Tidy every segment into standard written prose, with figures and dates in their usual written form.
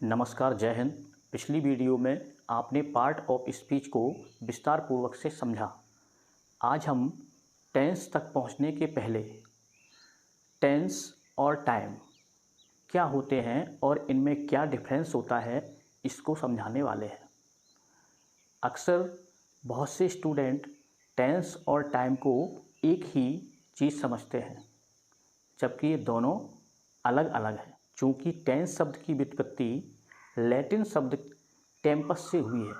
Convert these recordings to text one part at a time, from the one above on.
नमस्कार, जय हिंद। पिछली वीडियो में आपने पार्ट ऑफ स्पीच को विस्तार पूर्वक से समझा। आज हम टेंस तक पहुंचने के पहले टेंस और टाइम क्या होते हैं और इनमें क्या डिफरेंस होता है, इसको समझाने वाले हैं। अक्सर बहुत से स्टूडेंट टेंस और टाइम को एक ही चीज़ समझते हैं, जबकि ये दोनों अलग अलग हैं। चूँकि टेंस शब्द की व्युत्पत्ति लैटिन शब्द टेम्पस से हुई है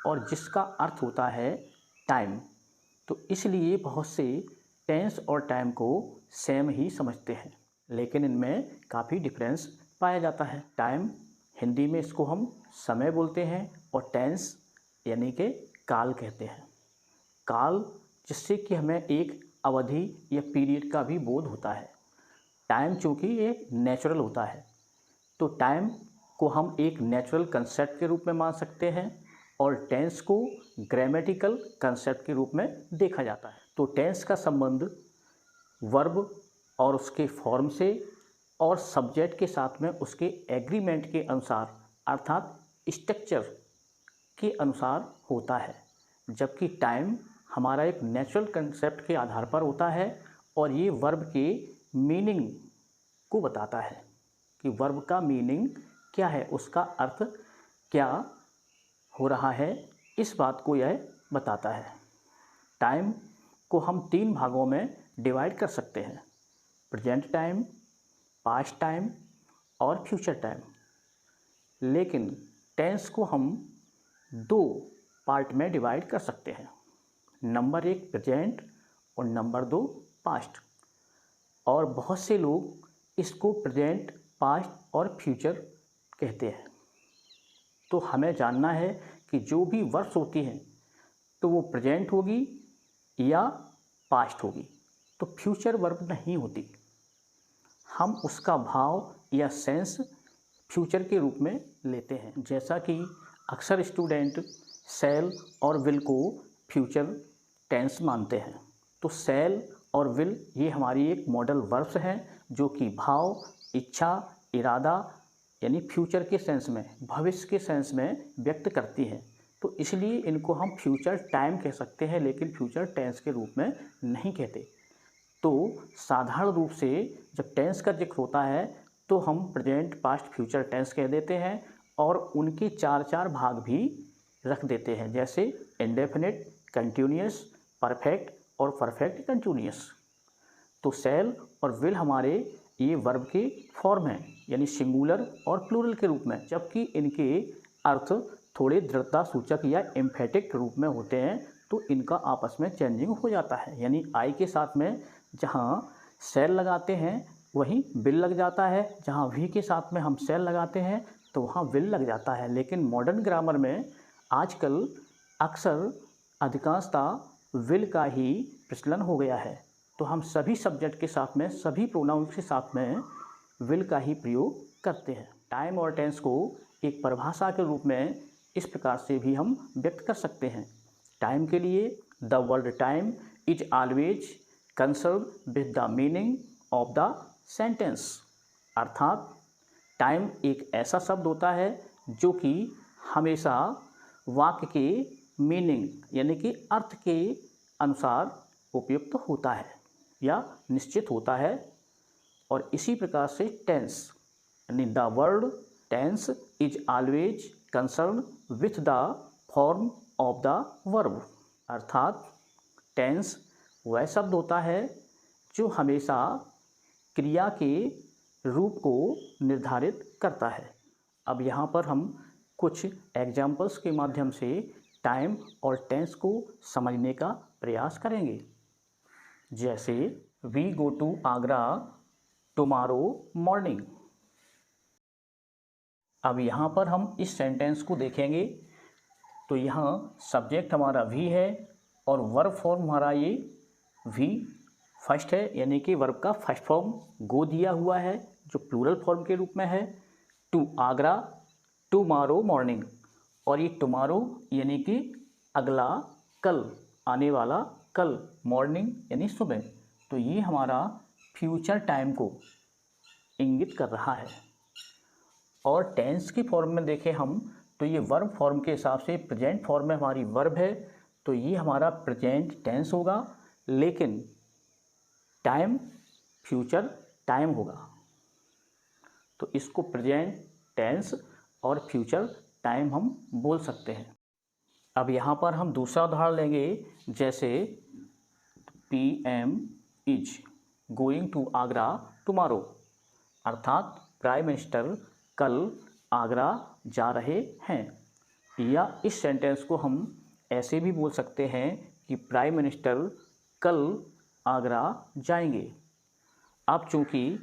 और जिसका अर्थ होता है टाइम, तो इसलिए बहुत से टेंस और टाइम को सेम ही समझते हैं, लेकिन इनमें काफ़ी डिफरेंस पाया जाता है। टाइम हिंदी में इसको हम समय बोलते हैं और टेंस यानी कि काल कहते हैं। काल जिससे कि हमें एक अवधि या पीरियड का भी बोध होता है। टाइम चूँकि ये नेचुरल होता है, तो टाइम को हम एक नेचुरल कंसेप्ट के रूप में मान सकते हैं और टेंस को ग्रामेटिकल कंसेप्ट के रूप में देखा जाता है। तो टेंस का संबंध वर्ब और उसके फॉर्म से और सब्जेक्ट के साथ में उसके एग्रीमेंट के अनुसार अर्थात स्ट्रक्चर के अनुसार होता है, जबकि टाइम हमारा एक नेचुरल कंसेप्ट के आधार पर होता है और ये वर्ब के मीनिंग को बताता है कि वर्ब का मीनिंग क्या है, उसका अर्थ क्या हो रहा है, इस बात को यह बताता है। टाइम को हम 3 भागों में डिवाइड कर सकते हैं: प्रेजेंट टाइम, पास्ट टाइम और फ्यूचर टाइम। लेकिन टेंस को हम 2 पार्ट में डिवाइड कर सकते हैं, नंबर 1 प्रेजेंट और नंबर 2 पास्ट। और बहुत से लोग इसको प्रेजेंट, पास्ट और फ्यूचर कहते हैं। तो हमें जानना है कि जो भी वर्ब्स होती हैं तो वो प्रेजेंट होगी या पास्ट होगी, तो फ्यूचर वर्ब नहीं होती। हम उसका भाव या सेंस फ्यूचर के रूप में लेते हैं, जैसा कि अक्सर स्टूडेंट शैल और विल को फ्यूचर टेंस मानते हैं। तो शैल और विल ये हमारी एक मॉडल वर्ब्स हैं जो कि भाव, इच्छा, इरादा यानी फ्यूचर के सेंस में, भविष्य के सेंस में व्यक्त करती हैं। तो इसलिए इनको हम फ्यूचर टाइम कह सकते हैं, लेकिन फ्यूचर टेंस के रूप में नहीं कहते। तो साधारण रूप से जब टेंस का जिक्र होता है तो हम प्रेजेंट, पास्ट, फ्यूचर टेंस कह देते हैं और उनके 4 भाग भी रख देते हैं, जैसे इंडेफिनिट, कंटिन्यूअस, परफेक्ट और परफेक्ट कंटिन्यूअस। तो शैल और विल हमारे ये वर्ब के फॉर्म हैं, यानी सिंगुलर और प्लूरल के रूप में, जबकि इनके अर्थ थोड़े दृढ़ता सूचक या एम्फेटिक रूप में होते हैं। तो इनका आपस में चेंजिंग हो जाता है, यानी आई के साथ में जहाँ शैल लगाते हैं वहीं विल लग जाता है, जहाँ वी के साथ में हम शैल लगाते हैं तो वहाँ विल लग जाता है। लेकिन मॉडर्न ग्रामर में आजकल अक्सर अधिकांशतः विल का ही प्रचलन हो गया है, तो हम सभी सब्जेक्ट के साथ में, सभी प्रोनाउंस के साथ में विल का ही प्रयोग करते हैं। टाइम और टेंस को एक परिभाषा के रूप में इस प्रकार से भी हम व्यक्त कर सकते हैं। टाइम के लिए the word time is always concern with the meaning of the sentence. अर्थात टाइम एक ऐसा शब्द होता है जो कि हमेशा वाक्य के मीनिंग यानी कि अर्थ के अनुसार उपयुक्त होता है या निश्चित होता है। और इसी प्रकार से टेंस यानी the word tense is always concern with the form of the verb. अर्थात टेंस वह शब्द होता है जो हमेशा क्रिया के रूप को निर्धारित करता है। अब यहाँ पर हम कुछ एग्जाम्पल्स के माध्यम से टाइम और टेंस को समझने का प्रयास करेंगे। जैसे we go to Agra tomorrow morning. अब यहाँ पर हम इस सेंटेंस को देखेंगे तो यहाँ सब्जेक्ट हमारा वी है और वर्ब फॉर्म हमारा ये वी फर्स्ट है, यानी कि वर्ब का फर्स्ट फॉर्म गो दिया हुआ है जो प्लूरल फॉर्म के रूप में है। टू आगरा, टुमारो मॉर्निंग, और ये टुमारो यानी कि अगला, कल, आने वाला कल, मॉर्निंग यानी सुबह। तो ये हमारा फ्यूचर टाइम को इंगित कर रहा है। और टेंस की फॉर्म में देखें हम तो ये वर्ब फॉर्म के हिसाब से प्रेजेंट फॉर्म में हमारी वर्ब है तो ये हमारा प्रेजेंट टेंस होगा, लेकिन टाइम फ्यूचर टाइम होगा। तो इसको प्रेजेंट टेंस और फ्यूचर टाइम हम बोल सकते हैं। अब यहाँ पर हम दूसरा उदाहरण लेंगे, जैसे PM is going to Agra tomorrow, अर्थात प्राइम मिनिस्टर कल आगरा जा रहे हैं। या इस सेंटेंस को हम ऐसे भी बोल सकते हैं कि प्राइम मिनिस्टर कल आगरा जाएंगे। अब चूँकि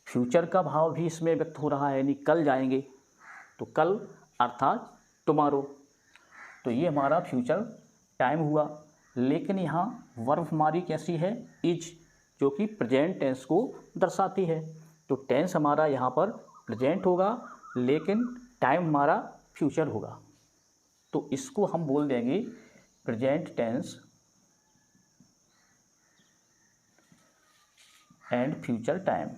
फ्यूचर का भाव भी इसमें व्यक्त हो रहा है, यानी कल जाएंगे, तो कल अर्थात टुमारो, तो ये हमारा फ्यूचर टाइम हुआ। लेकिन यहाँ वर्ब हमारी कैसी है, इज, जो कि प्रेजेंट टेंस को दर्शाती है। तो टेंस हमारा यहाँ पर प्रेजेंट होगा, लेकिन टाइम हमारा फ्यूचर होगा। तो इसको हम बोल देंगे present tense and future time.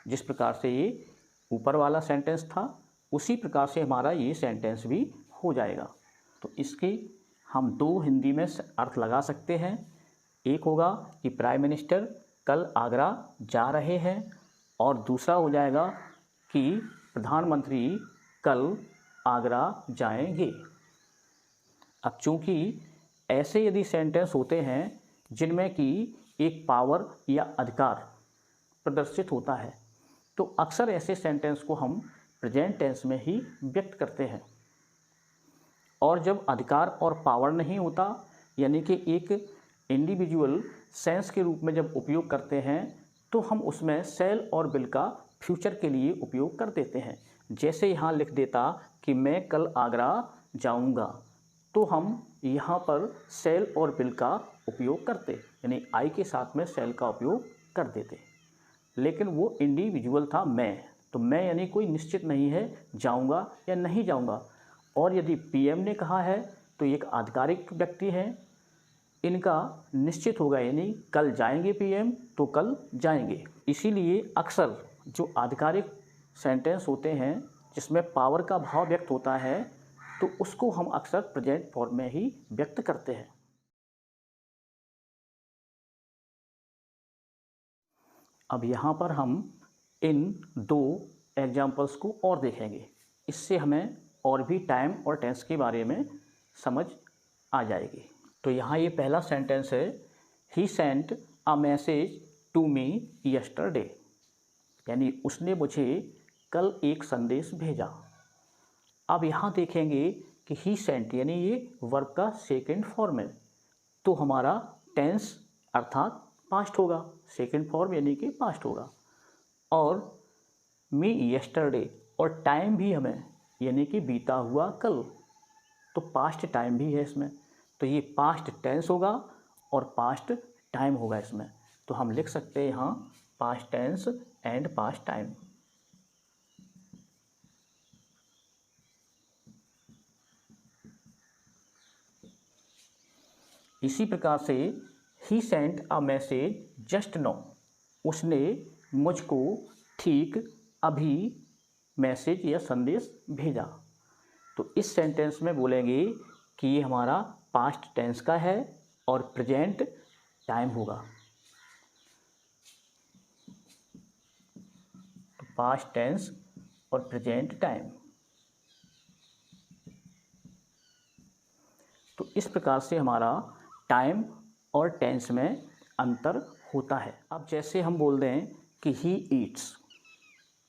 जिस प्रकार से ये ऊपर वाला सेंटेंस था उसी प्रकार से हमारा ये सेंटेंस भी हो जाएगा। तो इसके हम दो हिंदी में अर्थ लगा सकते हैं। एक होगा कि प्राइम मिनिस्टर कल आगरा जा रहे हैं, और दूसरा हो जाएगा कि प्रधानमंत्री कल आगरा जाएंगे। अब चूँकि ऐसे यदि सेंटेंस होते हैं जिनमें कि एक पावर या अधिकार प्रदर्शित होता है, तो अक्सर ऐसे सेंटेंस को हम प्रेजेंट टेंस में ही व्यक्त करते हैं। और जब अधिकार और पावर नहीं होता, यानी कि एक इंडिविजुअल सेंस के रूप में जब उपयोग करते हैं, तो हम उसमें शैल और विल का फ्यूचर के लिए उपयोग कर देते हैं। जैसे यहाँ लिख देता कि मैं कल आगरा जाऊँगा, तो हम यहाँ पर शैल और विल का उपयोग करते, यानी आई के साथ में शैल का उपयोग कर देते। लेकिन वो इंडिविजुअल था मैं, तो मैं यानी कोई निश्चित नहीं है जाऊँगा या नहीं जाऊँगा। और यदि PM ने कहा है तो एक आधिकारिक व्यक्ति है, इनका निश्चित होगा, यानी कल जाएंगे PM तो कल जाएंगे। इसीलिए अक्सर जो आधिकारिक सेंटेंस होते हैं जिसमें पावर का भाव व्यक्त होता है, तो उसको हम अक्सर प्रेजेंट फॉर्म में ही व्यक्त करते हैं। अब यहाँ पर हम इन दो एग्जाम्पल्स को और देखेंगे, इससे हमें और भी टाइम और टेंस के बारे में समझ आ जाएगी। तो यहाँ ये पहला सेंटेंस है, he sent a message to me yesterday, यानी उसने मुझे कल एक संदेश भेजा। अब यहाँ देखेंगे कि ही सेंट यानी ये वर्ब का सेकंड फॉर्म है, तो हमारा टेंस अर्थात पास्ट होगा, सेकंड फॉर्म यानी कि पास्ट होगा। और मी यस्टरडे, और टाइम भी हमें यानी कि बीता हुआ कल, तो पास्ट टाइम भी है इसमें, तो ये पास्ट टेंस होगा और पास्ट टाइम होगा इसमें। तो हम लिख सकते हैं यहाँ past tense and past time. इसी प्रकार से he sent a message just now, उसने मुझको ठीक अभी मैसेज या संदेश भेजा। तो इस सेंटेंस में बोलेंगे कि ये हमारा पास्ट टेंस का है और प्रेजेंट टाइम होगा। तो पास्ट टेंस और प्रेजेंट टाइम। तो इस प्रकार से हमारा टाइम और टेंस में अंतर होता है। अब जैसे हम बोल दें कि ही ईट्स,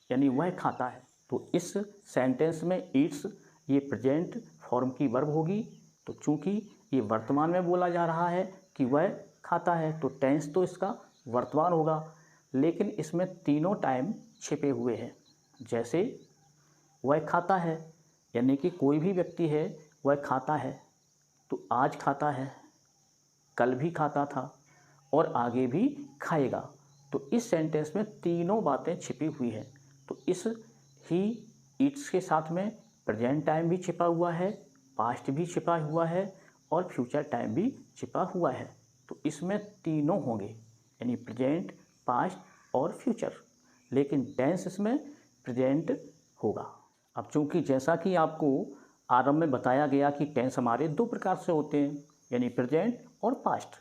यानी वह खाता है, तो इस सेंटेंस में ईट्स ये प्रेजेंट फॉर्म की वर्ब होगी। तो चूंकि ये वर्तमान में बोला जा रहा है कि वह खाता है, तो टेंस तो इसका वर्तमान होगा, लेकिन इसमें तीनों टाइम छिपे हुए हैं। जैसे वह खाता है, यानी कि कोई भी व्यक्ति है वह खाता है, तो आज खाता है, कल भी खाता था और आगे भी खाएगा। तो इस सेंटेंस में तीनों बातें छिपी हुई हैं। तो इस ही ईट्स के साथ में प्रेजेंट टाइम भी छिपा हुआ है, पास्ट भी छिपा हुआ है और फ्यूचर टाइम भी छिपा हुआ है। तो इसमें तीनों होंगे, यानी प्रेजेंट, पास्ट और फ्यूचर। लेकिन टेंस इसमें प्रेजेंट होगा। अब चूँकि जैसा कि आपको आरंभ में बताया गया कि टेंस हमारे दो प्रकार से होते हैं, यानी प्रेजेंट और पास्ट।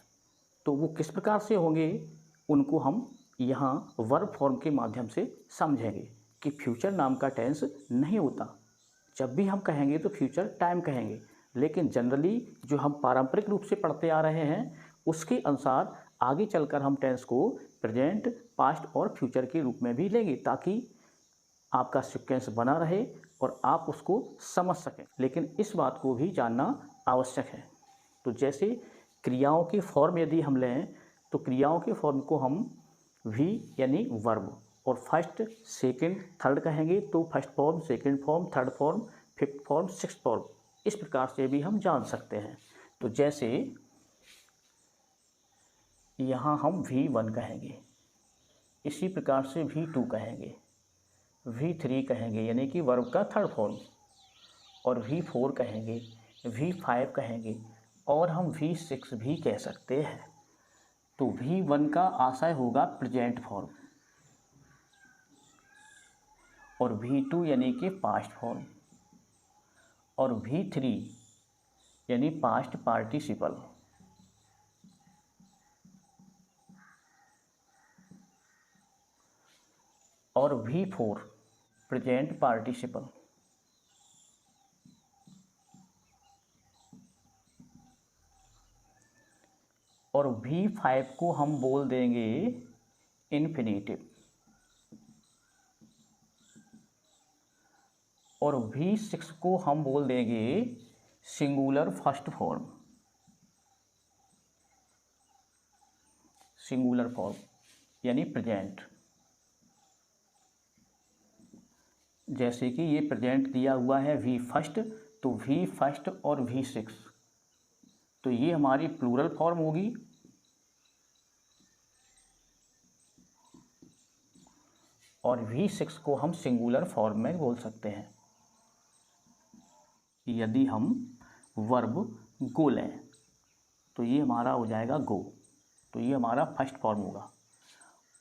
तो वो किस प्रकार से होंगे उनको हम यहाँ वर्ब फॉर्म के माध्यम से समझेंगे कि फ्यूचर नाम का टेंस नहीं होता। जब भी हम कहेंगे तो फ्यूचर टाइम कहेंगे, लेकिन जनरली जो हम पारंपरिक रूप से पढ़ते आ रहे हैं उसके अनुसार आगे चलकर हम टेंस को प्रेजेंट, पास्ट और फ्यूचर के रूप में भी लेंगे, ताकि आपका सीक्वेंस बना रहे और आप उसको समझ सकें। लेकिन इस बात को भी जानना आवश्यक है। तो जैसे क्रियाओं के फॉर्म यदि हम लें तो क्रियाओं के फॉर्म को हम वी यानी वर्ब और फर्स्ट, सेकंड, थर्ड कहेंगे तो first form, second form, third form, fifth form, sixth form, इस प्रकार से भी हम जान सकते हैं। तो जैसे यहाँ हम V1 कहेंगे, इसी प्रकार से V2 कहेंगे, V3 कहेंगे यानी कि वर्ब का थर्ड फॉर्म, और V4 कहेंगे, V5 कहेंगे और हम V6 भी कह सकते हैं। तो V1 का आशय होगा प्रेजेंट फॉर्म और V2 यानी कि पास्ट फॉर्म और V3 यानी पास्ट पार्टिसिपल और V4 प्रेजेंट पार्टिसिपल और V5 को हम बोल देंगे इन्फिनेटिव और V6 को हम बोल देंगे singular first form, singular form यानी प्रेजेंट। जैसे कि ये प्रेजेंट दिया हुआ है V फर्स्ट, तो V फर्स्ट और V6, तो ये हमारी प्लूरल फॉर्म होगी और V6 को हम सिंगुलर फॉर्म में बोल सकते हैं। यदि हम वर्ब गो लें तो ये हमारा हो जाएगा गो, तो ये हमारा फर्स्ट फॉर्म होगा।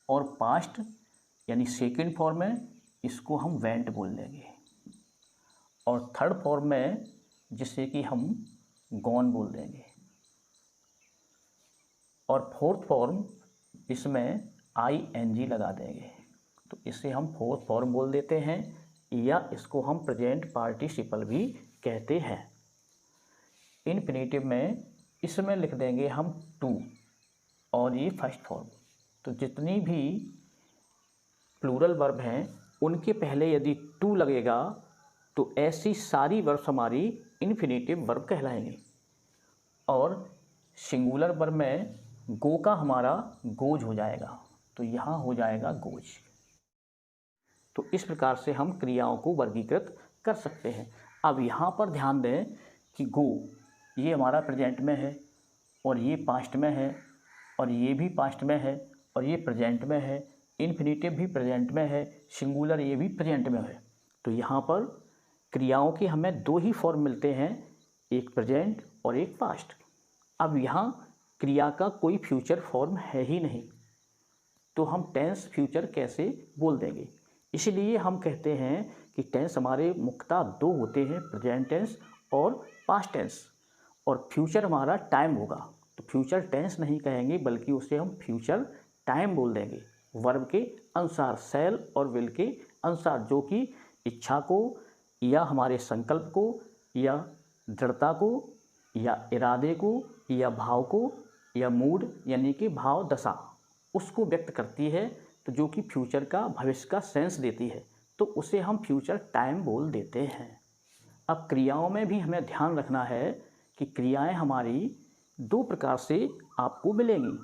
और पास्ट यानी सेकंड फॉर्म में इसको हम वेंट बोल देंगे और थर्ड फॉर्म में जिसे कि हम गॉन बोल देंगे और फोर्थ फॉर्म इसमें ING लगा देंगे, तो इसे हम फोर्थ फॉर्म बोल देते हैं या इसको हम प्रेजेंट पार्टिसिपल भी कहते हैं। इन्फिनेटिव में इसमें लिख देंगे हम टू और ये फर्स्ट फॉर्म। तो जितनी भी प्लूरल वर्ब हैं उनके पहले यदि टू लगेगा तो ऐसी सारी वर्ब्स हमारी इन्फिनेटिव वर्ब कहलाएंगे और सिंगुलर वर्ब में गो का हमारा गोज हो जाएगा, तो यहाँ हो जाएगा गोज। तो इस प्रकार से हम क्रियाओं को वर्गीकृत कर सकते हैं। अब यहाँ पर ध्यान दें कि गो ये हमारा प्रेजेंट में है और ये पास्ट में है और ये भी पास्ट में है और ये प्रेजेंट में है, इन्फिनेटिव भी प्रेजेंट में है, सिंगुलर ये भी प्रेजेंट में है। तो यहाँ पर क्रियाओं के हमें दो ही फॉर्म मिलते हैं, एक प्रेजेंट और एक पास्ट। अब यहाँ क्रिया का कोई फ्यूचर फॉर्म है ही नहीं, तो हम टेंस फ्यूचर कैसे बोल देंगे। इसलिए हम कहते हैं कि टेंस हमारे मुख्यतः दो होते हैं, प्रेजेंट टेंस और पास्ट टेंस, और फ्यूचर हमारा टाइम होगा। तो फ्यूचर टेंस नहीं कहेंगे बल्कि उसे हम फ्यूचर टाइम बोल देंगे, वर्ब के अनुसार, शैल और विल के अनुसार, जो कि इच्छा को या हमारे संकल्प को या दृढ़ता को या इरादे को या भाव को या मूड यानी कि भाव दशा उसको व्यक्त करती है, तो जो कि फ्यूचर का, भविष्य का सेंस देती है, तो उसे हम फ्यूचर टाइम बोल देते हैं। अब क्रियाओं में भी हमें ध्यान रखना है कि क्रियाएं हमारी दो प्रकार से आपको मिलेंगी,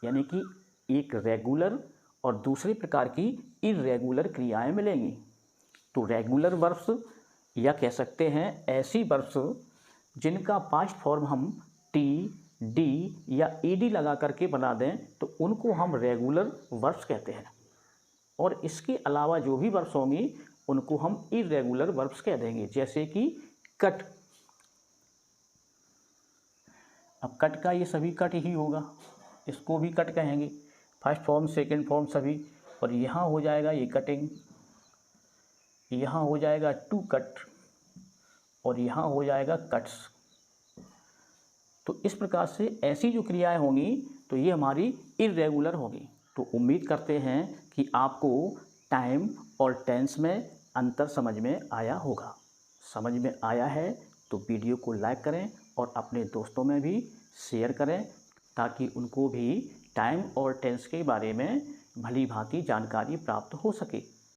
यानी कि एक रेगुलर और दूसरे प्रकार की इर्रेगुलर क्रियाएं मिलेंगी। तो रेगुलर वर्ब्स या कह सकते हैं ऐसी वर्ब्स जिनका पास्ट फॉर्म हम टी, डी या ईडी लगा करके बना दें तो उनको हम रेगुलर वर्ब्स कहते हैं, और इसके अलावा जो भी वर्ब्स होंगी उनको हम इर्रेगुलर वर्ब्स कह देंगे। जैसे कि कट, अब कट का ये सभी कट ही होगा, इसको भी कट कहेंगे, फर्स्ट फॉर्म, सेकंड फॉर्म सभी। और यहाँ हो जाएगा ये कटिंग, यहाँ हो जाएगा टू कट और यहाँ हो जाएगा कट्स। तो इस प्रकार से ऐसी जो क्रियाएं होंगी तो ये हमारी इर्रेगुलर होगी। तो उम्मीद करते हैं कि आपको टाइम और टेंस में अंतर समझ में आया होगा। समझ में आया है तो वीडियो को लाइक करें और अपने दोस्तों में भी शेयर करें ताकि उनको भी टाइम और टेंस के बारे में भली भांति जानकारी प्राप्त हो सके।